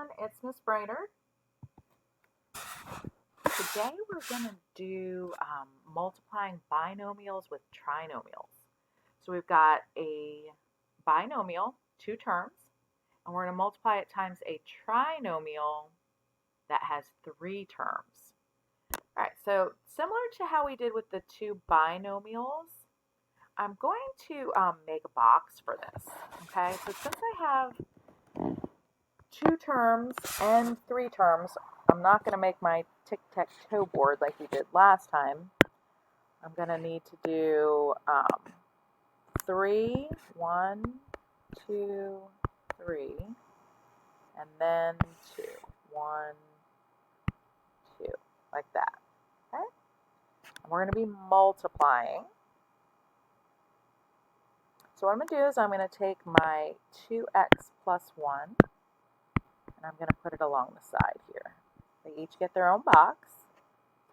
everyone, it's Miss Brainerd. Today we're going to do multiplying binomials with trinomials. So we've got a binomial, two terms, and we're going to multiply it times a trinomial that has three terms. All right, so similar to how we did with the two binomials, I'm going to make a box for this, okay? So since I have two terms and three terms, I'm not going to make my tic-tac-toe board like we did last time. I'm going to need to do 3, 1, 2, 3, and then 2, 1, 2, like that. Okay? And we're going to be multiplying. So what I'm going to do is I'm going to take my 2x plus 1, and I'm going to put it along the side here. They each get their own box.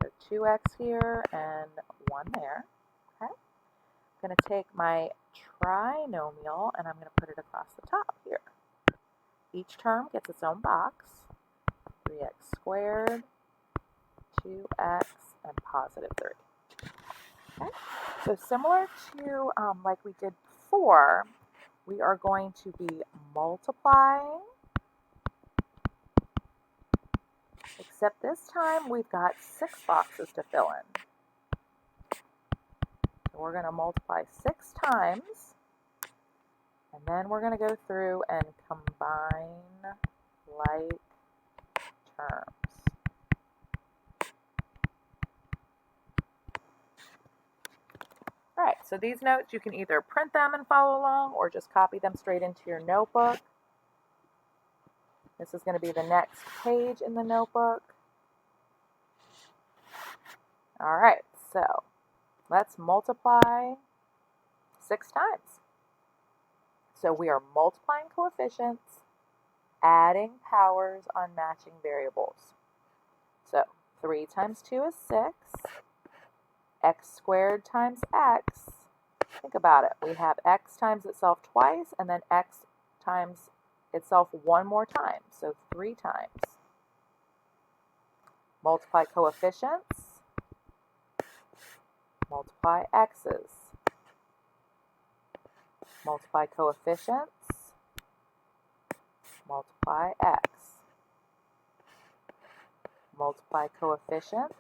So 2x here and 1 there. Okay. I'm going to take my trinomial and I'm going to put it across the top here. Each term gets its own box. 3x squared, 2x, and positive 3. Okay. So similar to like we did before, we are going to be multiplying. Except this time we've got 6 boxes to fill in. So we're going to multiply 6 times, and then we're going to go through and combine like terms. All right, so these notes, you can either print them and follow along or just copy them straight into your notebook. This is going to be the next page in the notebook. All right, so let's multiply 6 times. So we are multiplying coefficients, adding powers on matching variables. So 3 times 2 is 6. X squared times x. Think about it. We have x times itself twice, and then x times itself one more time. So 3 times. Multiply coefficients. Multiply x's. Multiply coefficients. Multiply x. Multiply coefficients.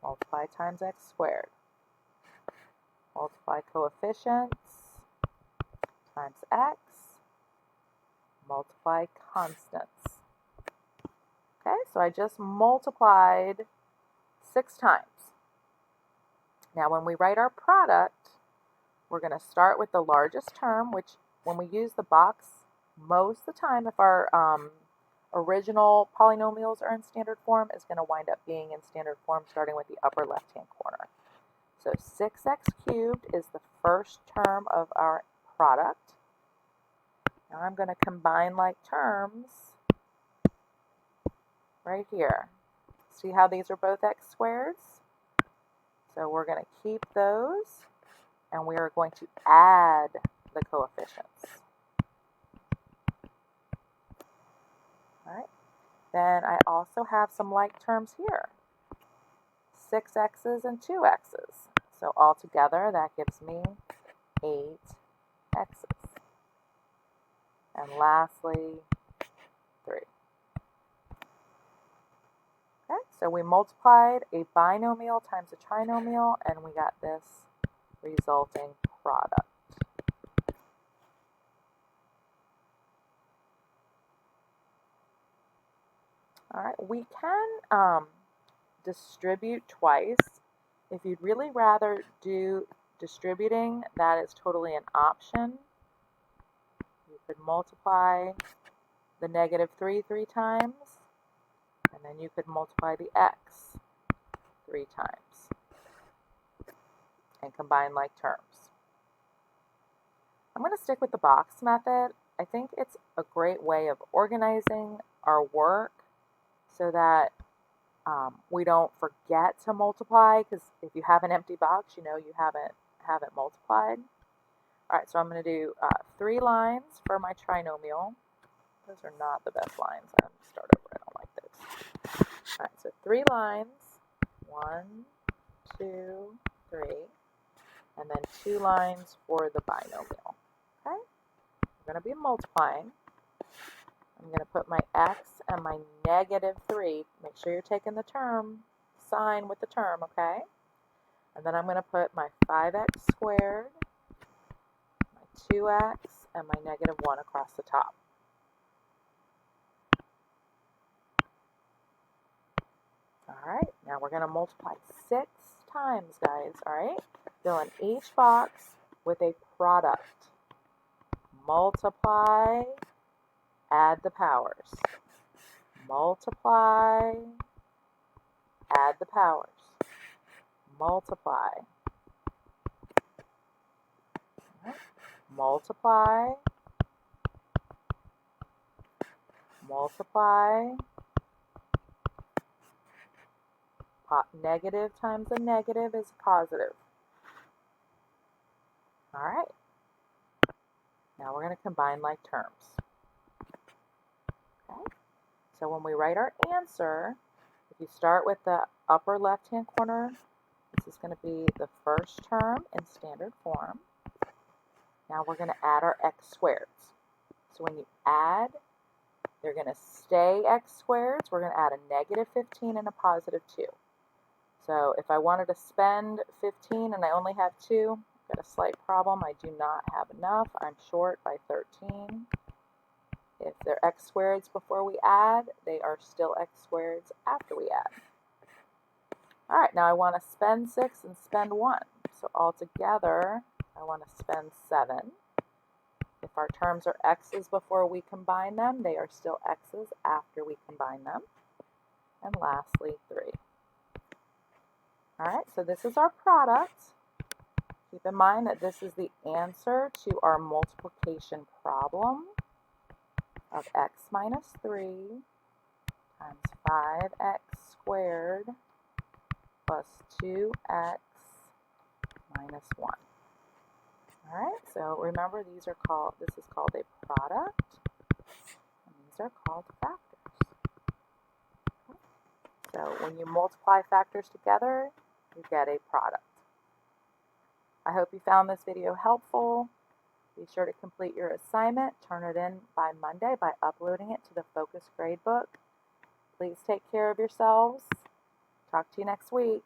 Multiply times x squared. Multiply coefficients times x. Multiply constants. Okay, so I just multiplied 6 times. Now when we write our product, we're going to start with the largest term, which when we use the box, most of the time, if our original polynomials are in standard form, is going to wind up being in standard form starting with the upper left-hand corner. So 6x cubed is the first term of our product. Now I'm going to combine like terms right here. See how these are both x squareds? So we're going to keep those, and we are going to add the coefficients. All right. Then I also have some like terms here. 6 x's and 2 x's. So altogether that gives me 8 x's. And lastly, 3. Okay, so we multiplied a binomial times a trinomial, and we got this resulting product. All right, we can distribute twice. If you'd really rather do distributing, that is totally an option. You could multiply the negative 3 times, and then you could multiply the x 3 times and combine like terms. I'm going to stick with the box method. I think it's a great way of organizing our work so that we don't forget to multiply, because if you have an empty box, you know you haven't multiplied. All right, so I'm going to do 3 lines for my trinomial. Those are not the best lines. I'm going to start over. I don't like those. All right, so 3 lines. 1, 2, 3. And then 2 lines for the binomial. Okay? We're going to be multiplying. I'm going to put my x and my -3. Make sure you're taking the term sign with the term, okay? And then I'm going to put my 5x squared, my 2x, and my -1 across the top. All right, now we're going to multiply 6 times, guys, all right? Fill in each box with a product. Multiply, add the powers. Multiply, add the powers. Multiply. Multiply, multiply, negative times a negative is positive. All right. Now we're going to combine like terms. Okay. So when we write our answer, if you start with the upper left-hand corner, this is going to be the first term in standard form. Now we're going to add our x squareds. So when you add, they're going to stay x squareds. We're going to add a -15 and a +2. So if I wanted to spend 15 and I only have 2, I've got a slight problem. I do not have enough. I'm short by 13. If they're x squareds before we add, they are still x squareds after we add. All right, now I want to spend 6 and spend 1. So altogether, I want to spend 7. If our terms are x's before we combine them, they are still x's after we combine them. And lastly, 3. All right, so this is our product. Keep in mind that this is the answer to our multiplication problem of x minus 3 times 5x squared plus 2x minus 1. All right, so remember this is called a product, and these are called factors. Okay. So when you multiply factors together, you get a product. I hope you found this video helpful. Be sure to complete your assignment. Turn it in by Monday by uploading it to the Focus Gradebook. Please take care of yourselves. Talk to you next week.